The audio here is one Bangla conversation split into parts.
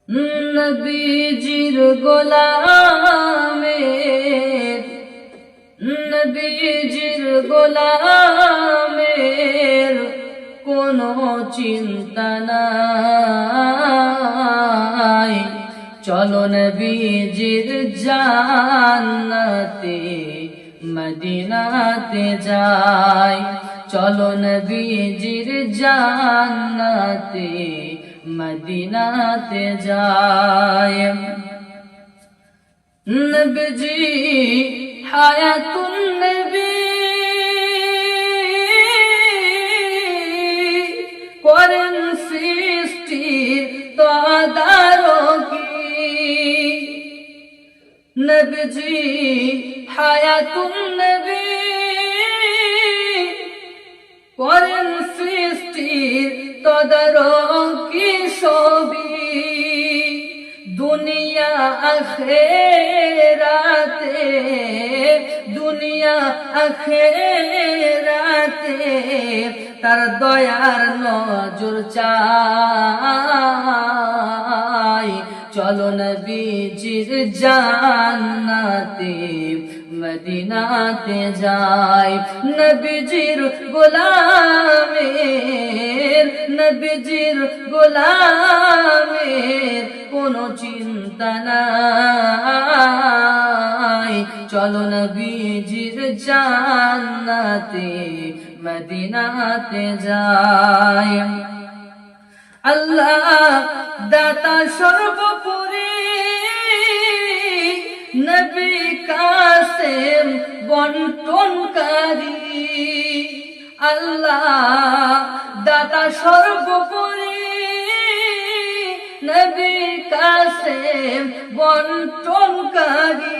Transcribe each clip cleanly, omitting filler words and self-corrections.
নবীজির গোলামের নবীজির গোলামের কোনো চিন্তা নাই। চলো নবীজির জান্নাতে মদিনাতে যাই। চলো নবীজির জান্নাতে মদিনাতে যাই। নবীজি হায়াতুন নবী করেন সৃষ্টির তদারকি। নবীজি হায়াতুন নবী করেন সৃষ্টির তদারকি সবই। দুনিয়া আখিরাতে দুনিয়া আখিরাতে তার দয়ার নজর চাই। চলো নবীজির জান্নাতে মদিনাতে যাই। নবীজির গোলামের নবীজির গোলামের কোনো চিন্তা নাই। চলো নবীজির জান্নাতে মদিনাতে যাই। আল্লাহ দাতা সর্বোপরি নবী কাসেম বন্টনকারী। আল্লাহ দাতা সর্বোপরি নবী কাসেম বন্টনকারী।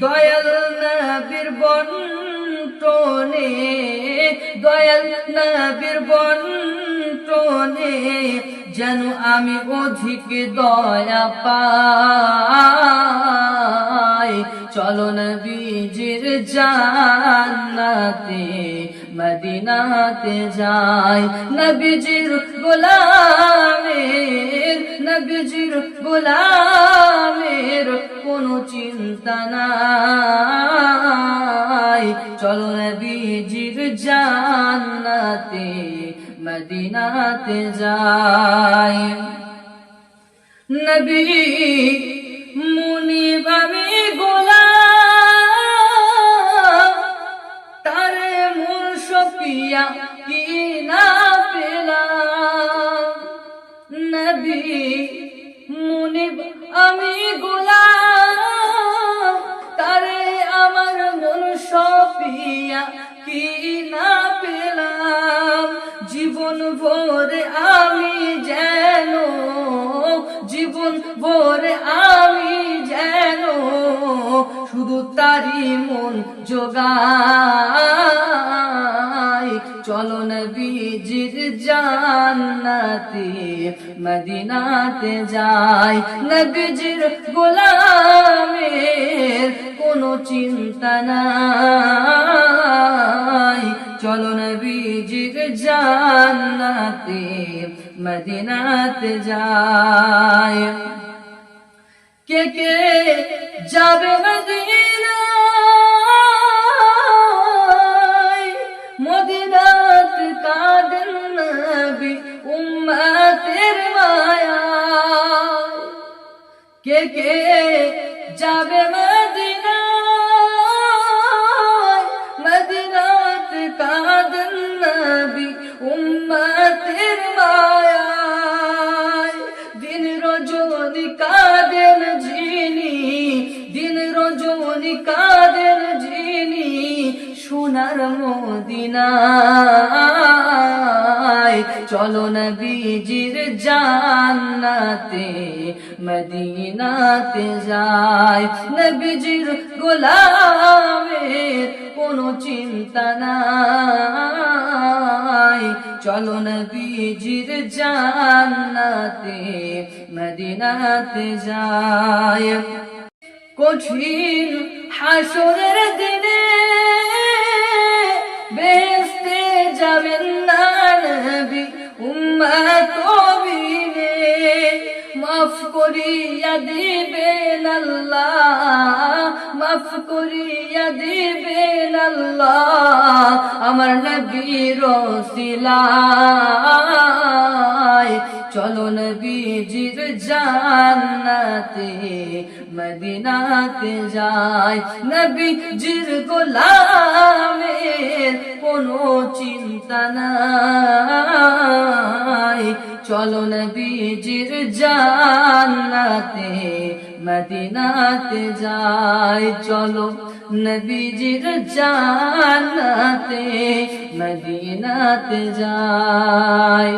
দয়াল নবীর বন্টনে দয়াল নবীর বন্টনে যেন আমি অধিক দয়া পাই। চলো নবীজির জান্নাতে মদিনাতে যাই। নবীজির গোলামের নবীজির গোলামের কোনো চিন্তা নাই। চলো নবীজির জান্নাতে মদিনাতে যাই। নবী মুনিব আমি গোলাম তারে মূল সফিয়া কি না পেলাম। নবী মুনিব আমি গোলাম তারে আমার মূল সফিয়া কি না পেলাম। জীবন ভরে আমি যেন জীবন ভরে আমি যেন শুধু তারি মন জোগাই। চলো নবীজির জান্নাতে মদিনাতে যাই। নবীজির গোলামের কোনো চিন্তা নাই। চলো নবীজির জান্নাতে মদিনাতে যাই। কে কে যাবে মদিনায় মদিনাত কাঁদেন নবী উম্মতের মায়ায়। কে কে যাবে মদিনায় মদিনাত কাঁদেন নবী উম্মতের মায়ায়। দিন রজনী কাঁদেন যিনি দিন রজনী কাঁদেন যিনি সোনার মদিনায়। চলো নবীজির জান্নাতে মদিনাতে যাই। নবীজির গোলামের কোনো চিন্তা নাই। চলো নবীজির জান্নাতে মদিনাতে যাই। কঠিন হাসরের দিনে বেহেশতে যাবেন না নবী উম্মত বিনে। মাফ করিয়া দিবেন আল্লাহ, মাফ করিয়া দিবেন আল্লাহ আমার নবীর ওসিলায়। চলো নবীজির জান্নাতে মদিনাতে যাই, নবীজির গোলামের কোনো চিন্তা নাই। চলো নবীজির জান্নাতে মদিনাতে যাই, চলো নবীজির জান্নাতে মদিনাতে যাই।